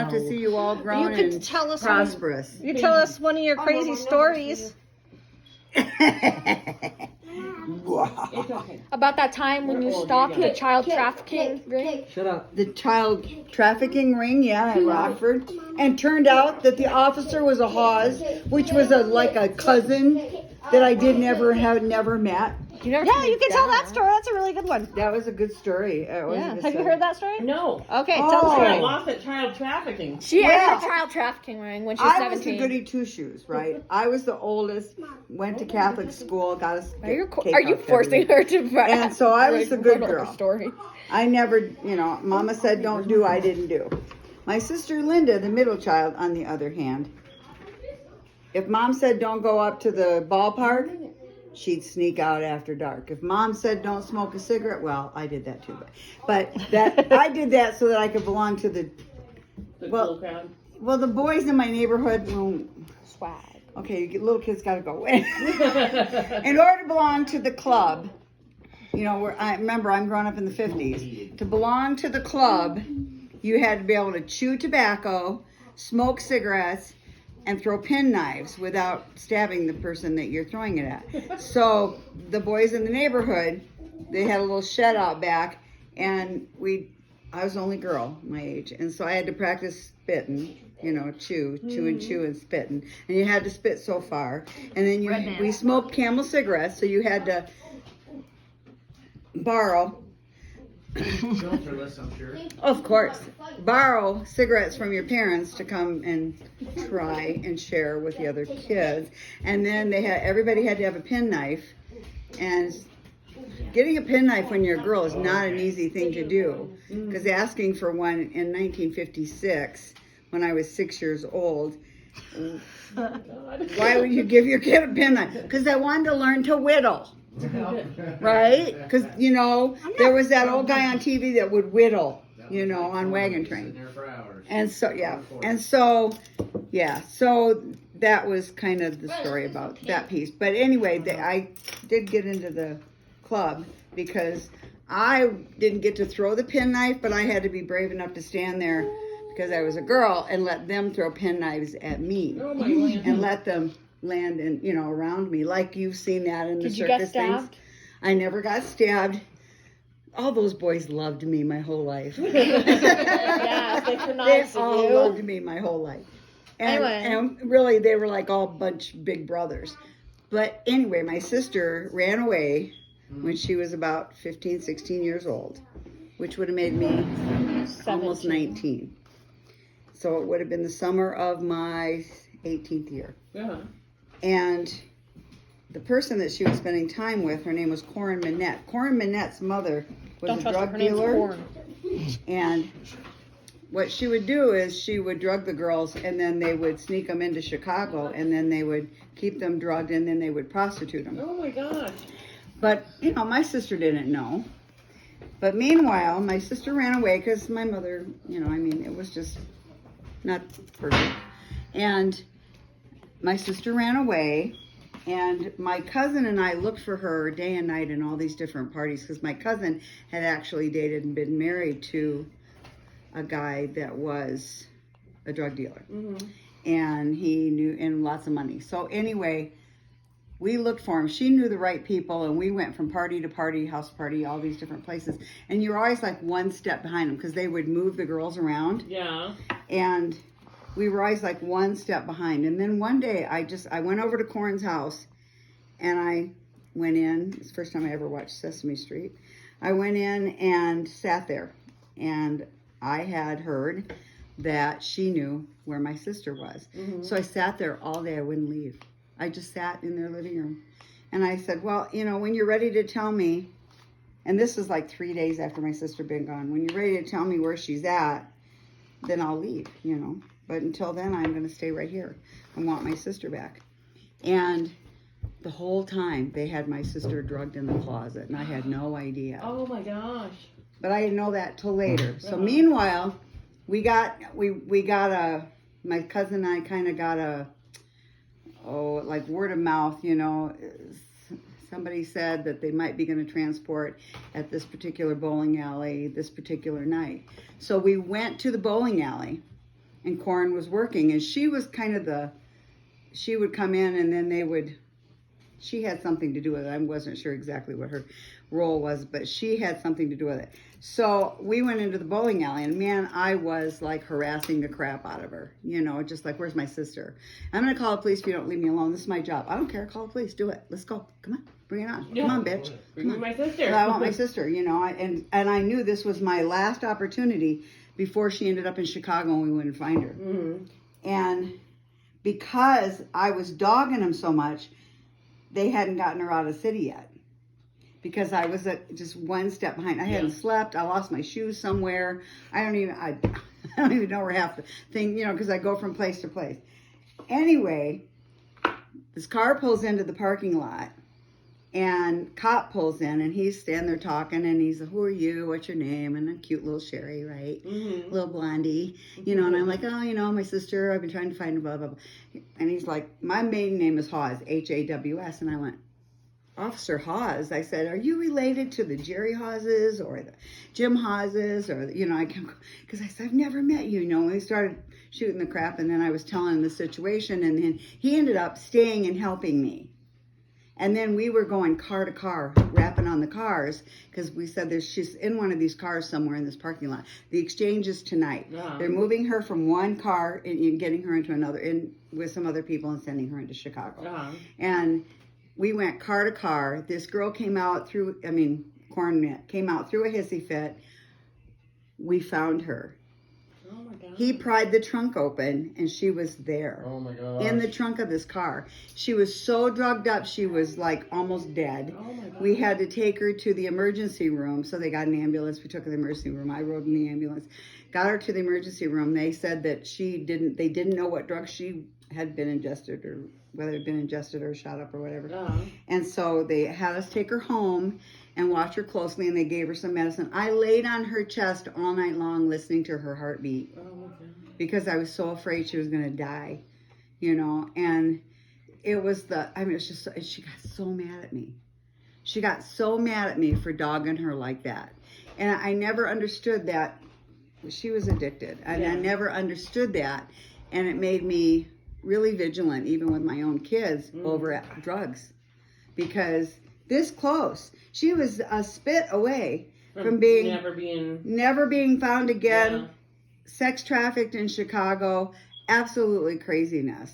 got to see you all grown You could and tell us prosperous. You tell us one of your crazy stories About that time when you stopped the child trafficking ring. Shut up. The child trafficking ring, yeah, in Rockford. And turned out that the officer was a Hawes, which was like a cousin that I never met. You never Yeah, you can tell that story. That's a really good one. That was a good story. Yeah. Have you heard that story? No. Okay, Oh. tell the I story. got lost at child trafficking. She Yeah. had a child trafficking ring when she was I was 17. the goody two shoes, right? I was the oldest, went to Catholic school, got a Are you forcing her to? And so I was the good write her girl. Story. I never, Mama said don't do, I didn't do. My sister Linda, the middle child, on the other hand, if Mom said don't go up to the ballpark, she'd sneak out after dark. If Mom said don't smoke a cigarette, well, I did that too. But that I did that so that I could belong to the Cool crowd. well, the boys in my neighborhood. Well, Swag. okay, little kids got to go away. In order to belong to the club, I remember I'm growing up in the 50s. To belong to the club, you had to be able to chew tobacco, smoke cigarettes, and throw pen knives without stabbing the person that you're throwing it at. So the boys in the neighborhood, they had a little shed out back, and I was the only girl my age, and so I had to practice spitting. Chew and spitting, and you had to spit so far, and then we smoked Camel cigarettes, so you had to borrow. Of course, borrow cigarettes from your parents to come and try and share with the other kids, and then everybody had to have a penknife, and getting a penknife when you're a girl is not an easy thing to do, because asking for one in 1956. When I was 6 years old, why would you give your kid a penknife? Because I wanted to learn to whittle, right? Because there was that old guy on TV that would whittle, on Wagon Train, and so so that was kind of the story about that piece. But anyway, I did get into the club because I didn't get to throw the penknife, but I had to be brave enough to stand there. Because I was a girl, and let them throw pen knives at me, and let them land around me, like you've seen that in the circus Did you get stabbed? things. I never got stabbed. All those boys loved me my whole life. Yeah, they were nice They of all you. loved me my whole life, and really they were like all big brothers. But anyway, my sister ran away when she was about 15, 16 years old, which would have made me almost 19. So it would have been the summer of my 18th year. Yeah. And the person that she was spending time with, her name was Corin Minette. Corin Minette's mother was a drug dealer. And what she would do is she would drug the girls, and then they would sneak them into Chicago, and then they would keep them drugged, and then they would prostitute them. Oh my gosh. But, my sister didn't know. But meanwhile, my sister ran away because my mother, it was just not perfect. And my sister ran away, and my cousin and I looked for her day and night in all these different parties, because my cousin had actually dated and been married to a guy that was a drug dealer. Mm-hmm. And he knew, and lots of money. So anyway, we looked for him. She knew the right people, and we went from party to party, house party, all these different places. And you're always like one step behind them, because they would move the girls around. Yeah. And we were always like one step behind. And then one day I went over to Corin's house, and I went in. It's the first time I ever watched Sesame Street. I went in and sat there, and I had heard that she knew where my sister was. Mm-hmm. So I sat there all day. I wouldn't leave. I just sat in their living room. And I said, well, when you're ready to tell me, and this was like 3 days after my sister been gone, when you're ready to tell me where she's at, then I'll leave, But until then, I'm going to stay right here. I want my sister back. And the whole time, they had my sister drugged in the closet, and I had no idea. Oh my gosh. But I didn't know that till later. So meanwhile, my cousin and I kind of got like word of mouth, somebody said that they might be going to transport at this particular bowling alley this particular night. So we went to the bowling alley, and Corin was working, and she was kind of she would come in and then she had something to do with it. I wasn't sure exactly what her role was, but she had something to do with it. So we went into the bowling alley, and man, I was like harassing the crap out of her. You know, just like, where's my sister? I'm going to call the police if you don't leave me alone. This is my job. I don't care. Call the police. Do it. Let's go. Come on. Bring it on. Yeah. Come on, bitch. Bring me my sister. I want my sister, you know, and I knew this was my last opportunity before she ended up in Chicago and we wouldn't find her. Mm-hmm. And because I was dogging them so much, they hadn't gotten her out of the city yet. Because I was just one step behind. I hadn't slept. I lost my shoes somewhere. I don't even know where half the thing, you know, because I go from place to place. Anyway, this car pulls into the parking lot. And cop pulls in, and he's standing there talking, and he's like, who are you? What's your name? And a cute little Sherry, right? Mm-hmm. Little blondie, you know, and I'm like, oh, you know, my sister, I've been trying to find her, blah, blah, blah. And he's like, my maiden name is Hawes, Haws. And I went, Officer Hawes. I said, are you related to the Jerry Hawes or the Jim Hawes? Or, you know, because I said, I've never met you, you know. And we started shooting the crap, and then I was telling him the situation, and then he ended up staying and helping me. And then we were going car to car, rapping on the cars, because we said she's in one of these cars somewhere in this parking lot. The exchange is tonight. Yeah. They're moving her from one car and getting her into another, with some other people, and sending her into Chicago. Yeah. And we went car to car. This girl came out Corin came out through a hissy fit. We found her. Oh my God. He pried the trunk open, and she was there. Oh my God. In the trunk of this car. She was so drugged up, she was like almost dead. Oh my God. We had to take her to the emergency room, so they got an ambulance. We took her to the emergency room. I rode in the ambulance. Got her to the emergency room. They said that they didn't know what drugs she had been ingested, or whether it had been ingested or shot up or whatever. Yeah. And so they had us take her home and watch her closely, and they gave her some medicine. I laid on her chest all night long listening to her heartbeat. Oh my God. Because I was so afraid she was going to die, you know, and it was she got so mad at me. She got so mad at me for dogging her like that. And I never understood that she was addicted. And I never understood that. And it made me really vigilant, even with my own kids, over at drugs. Because this close, she was a spit away from being never being found again. Yeah. Sex trafficked in Chicago, absolutely craziness.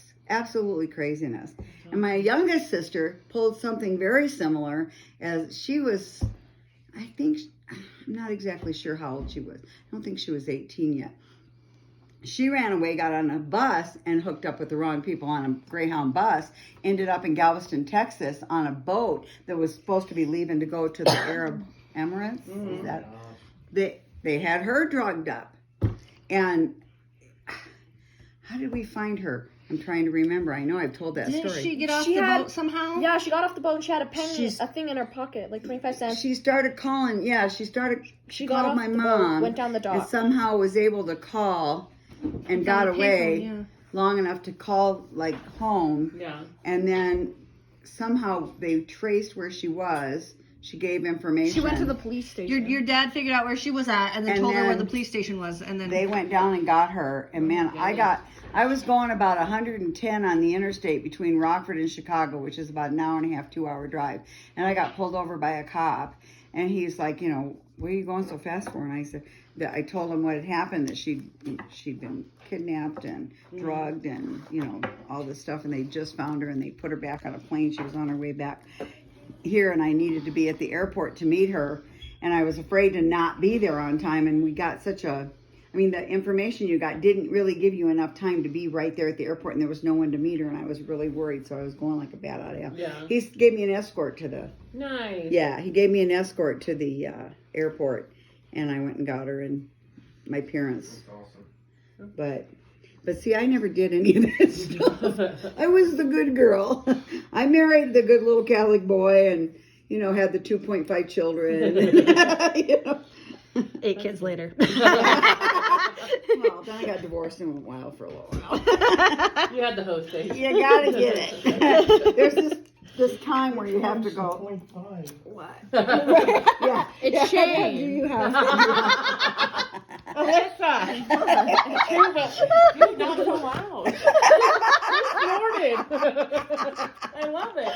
And my youngest sister pulled something very similar, as she was, I'm not exactly sure how old she was. I don't think she was 18 yet. She ran away, got on a bus, and hooked up with the wrong people on a Greyhound bus, ended up in Galveston, Texas, on a boat that was supposed to be leaving to go to the Arab Emirates. They had her drugged up. And how did we find her? I'm trying to remember. I know I've told that Didn't story. she get off the boat somehow? Yeah, she got off the boat and she had a thing in her pocket, like 25 cents. She started calling. Yeah, she got off called my the mom. boat, went down the dock. And somehow was able to call and got away long enough to call like home. Yeah. And then somehow they traced where she was. She gave information. She went to the police station. Your dad figured out where she was at, and then told her where the police station was, and then they went down and got her. And man, I was going about 110 on the interstate between Rockford and Chicago, which is about an hour and a half, 2-hour drive. And I got pulled over by a cop, and he's like, you know, what are you going so fast for? And I said that I told him what had happened, that she'd been kidnapped and drugged and, you know, all this stuff, and they just found her and they put her back on a plane. She was on her way back here, and I needed to be at the airport to meet her, and I was afraid to not be there on time. And we got the information you got didn't really give you enough time to be right there at the airport, and there was no one to meet her, and I was really worried, so I was going like a bat out of hell. Yeah. He gave me an escort to the Nice. he gave me an escort to the airport, and I went and got her and my parents. That's awesome. But see, I never did any of that stuff. I was the good girl. I married the good little Catholic boy, and, you know, had the 2.5 children. And, you know. 8 kids later. Well, then I got divorced and went wild for a little while. You had the host day. You gotta get it. There's this time where you have to go. 2.5. What? Yeah. It's changed. You have to. Alyssa. You're not so loud. You snorted. I love it.